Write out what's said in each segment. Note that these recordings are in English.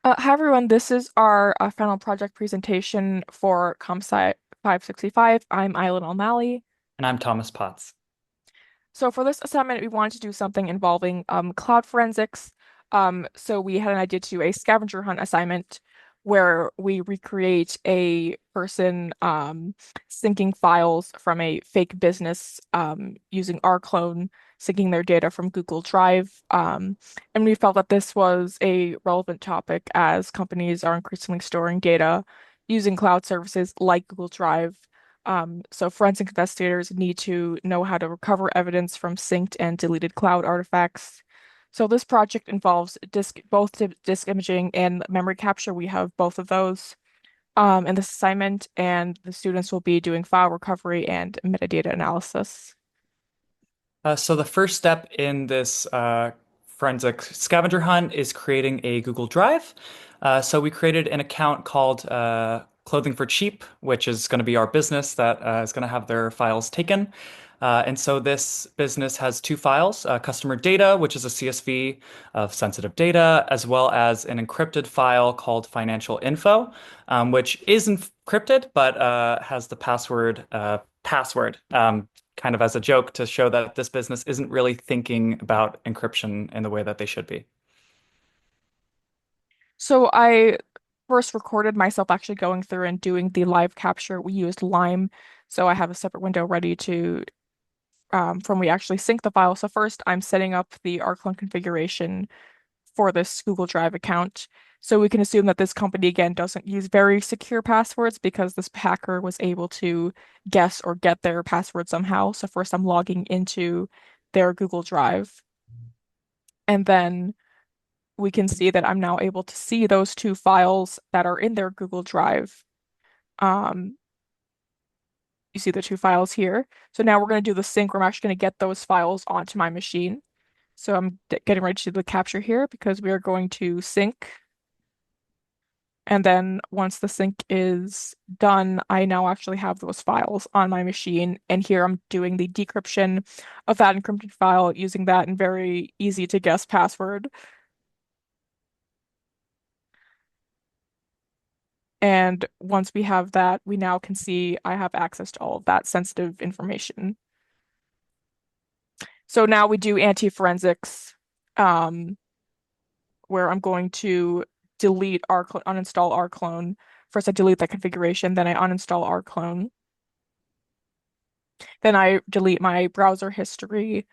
Hi everyone, this is our final project presentation for CompSci 565. I'm Island O'Malley. And I'm Thomas Potts. So for this assignment, we wanted to do something involving cloud forensics. So we had an idea to do a scavenger hunt assignment where we recreate a person syncing files from a fake business using our clone, syncing their data from Google Drive. And we felt that this was a relevant topic as companies are increasingly storing data using cloud services like Google Drive. So forensic investigators need to know how to recover evidence from synced and deleted cloud artifacts. So this project involves disk imaging and memory capture. We have both of those in this assignment, and the students will be doing file recovery and metadata analysis. So the first step in this forensic scavenger hunt is creating a Google Drive. So we created an account called Clothing for Cheap, which is going to be our business that is going to have their files taken. And so this business has two files, customer data, which is a CSV of sensitive data, as well as an encrypted file called financial info, which is encrypted but has the password kind of as a joke to show that this business isn't really thinking about encryption in the way that they should be. So I first recorded myself actually going through and doing the live capture. We used Lime, so I have a separate window ready to from we actually sync the file. So first, I'm setting up the Arclone configuration for this Google Drive account. So we can assume that this company again doesn't use very secure passwords because this hacker was able to guess or get their password somehow. So first I'm logging into their Google Drive. And then we can see that I'm now able to see those two files that are in their Google Drive. Um, you see the two files here. So now we're going to do the sync. We're actually going to get those files onto my machine. So I'm getting ready to do the capture here because we are going to sync. And then once the sync is done, I now actually have those files on my machine. And here I'm doing the decryption of that encrypted file using that and very easy to guess password. And once we have that, we now can see I have access to all of that sensitive information. So now we do anti-forensics, um, where I'm going to uninstall our clone. First, I delete that configuration, then I uninstall our clone. Then I delete my browser history.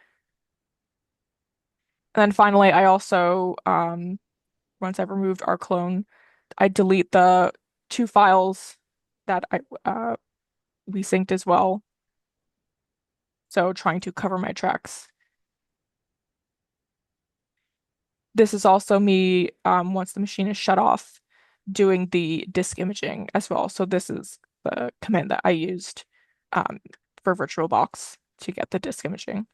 And then finally, I also, once I've removed our clone, I delete the two files that we synced as well. So trying to cover my tracks. This is also me, once the machine is shut off, doing the disk imaging as well. So this is the command that I used um, for VirtualBox to get the disk imaging.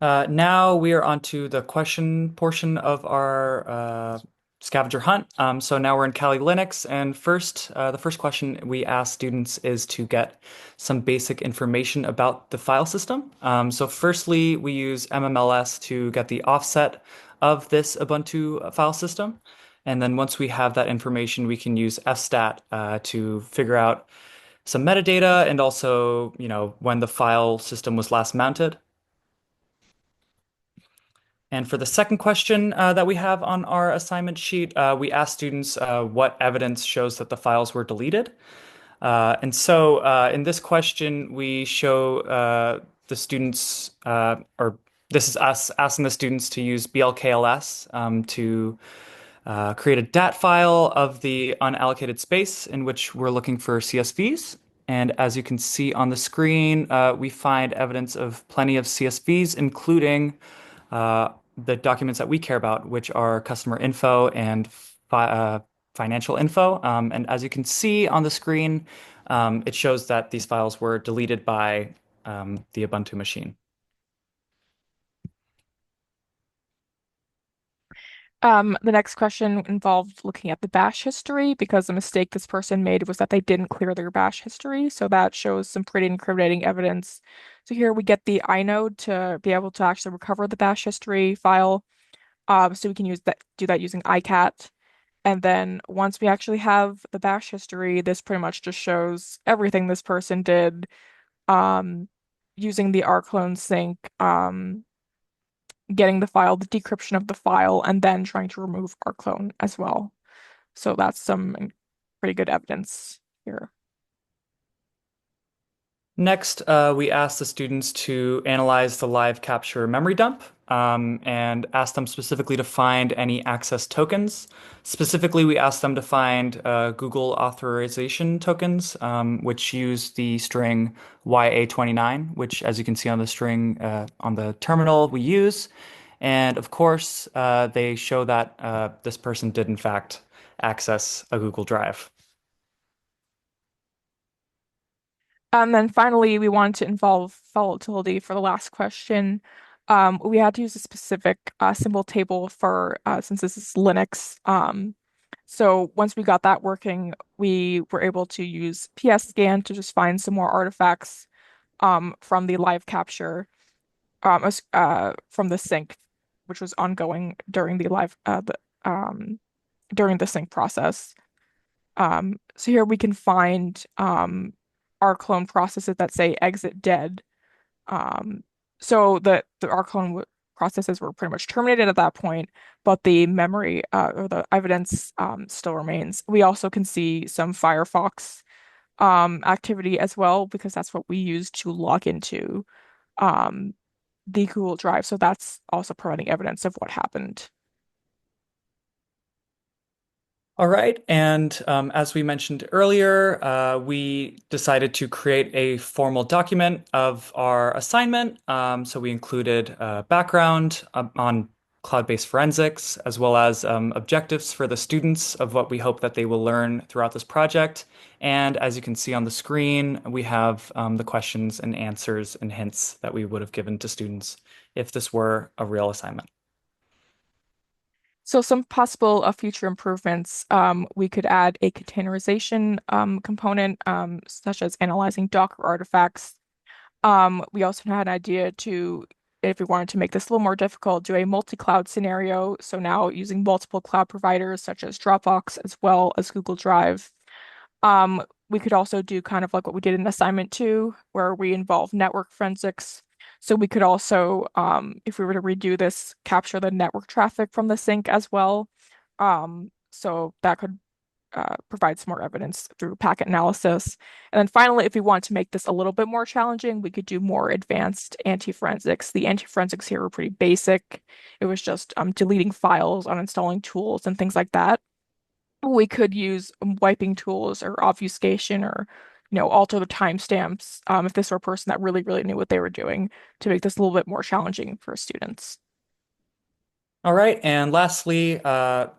Now we are on to the question portion of our scavenger hunt. So now we're in Kali Linux, and the first question we ask students is to get some basic information about the file system. So firstly, we use MMLS to get the offset of this Ubuntu file system. And then once we have that information, we can use fstat to figure out some metadata and also, when the file system was last mounted. And for the second question that we have on our assignment sheet, we asked students what evidence shows that the files were deleted. And so in this question, we show the students, or this is us asking the students to use BLKLS to create a DAT file of the unallocated space in which we're looking for CSVs. And as you can see on the screen, we find evidence of plenty of CSVs, including the documents that we care about, which are customer info and financial info. And as you can see on the screen, it shows that these files were deleted by the Ubuntu machine. The next question involved looking at the bash history because the mistake this person made was that they didn't clear their bash history. So that shows some pretty incriminating evidence. So here we get the inode to be able to actually recover the bash history file. So we can do that using iCat. And then once we actually have the bash history, this pretty much just shows everything this person did um, using the rclone sync, getting the file, the decryption of the file, and then trying to remove rclone as well. So that's some pretty good evidence here. Next, we asked the students to analyze the live capture memory dump and asked them specifically to find any access tokens. Specifically, we asked them to find Google authorization tokens, which use the string YA29, which, as you can see on the string on the terminal, we use. And of course, they show that this person did, in fact, access a Google Drive. And then finally, we wanted to involve volatility for the last question. We had to use a specific symbol table for since this is Linux. So once we got that working, we were able to use PSScan to just find some more artifacts from the live capture from the sync, which was ongoing during during the sync process. So here we can find our clone processes that say exit dead. Um, so our processes were pretty much terminated at that point, but the memory or the evidence still remains. We also can see some Firefox activity as well because that's what we use to log into um, the Google Drive. So that's also providing evidence of what happened. All right. And as we mentioned earlier, we decided to create a formal document of our assignment. So we included background on cloud-based forensics, as well as objectives for the students of what we hope that they will learn throughout this project. And as you can see on the screen, we have the questions and answers and hints that we would have given to students if this were a real assignment. So some possible future improvements, we could add a containerization component, such as analyzing Docker artifacts. We also had an idea to, if we wanted to make this a little more difficult, do a multi-cloud scenario. So now using multiple cloud providers such as Dropbox as well as Google Drive. We could also do kind of like what we did in assignment two, where we involve network forensics. So we could also, if we were to redo this, capture the network traffic from the sync as well. So that could provide some more evidence through packet analysis. And then finally, if we want to make this a little bit more challenging, we could do more advanced anti-forensics. The anti-forensics here were pretty basic. It was just deleting files, uninstalling tools, and things like that. We could use wiping tools or obfuscation or, alter the timestamps if this were a person that really, really knew what they were doing to make this a little bit more challenging for students. All right, and lastly,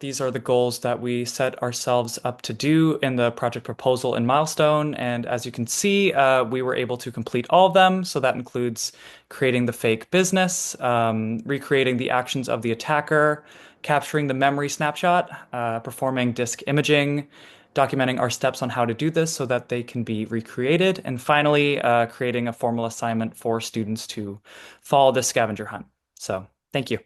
these are the goals that we set ourselves up to do in the project proposal and milestone. And as you can see, we were able to complete all of them. So that includes creating the fake business, recreating the actions of the attacker, capturing the memory snapshot, performing disk imaging, documenting our steps on how to do this so that they can be recreated, and finally, creating a formal assignment for students to follow the scavenger hunt. So thank you.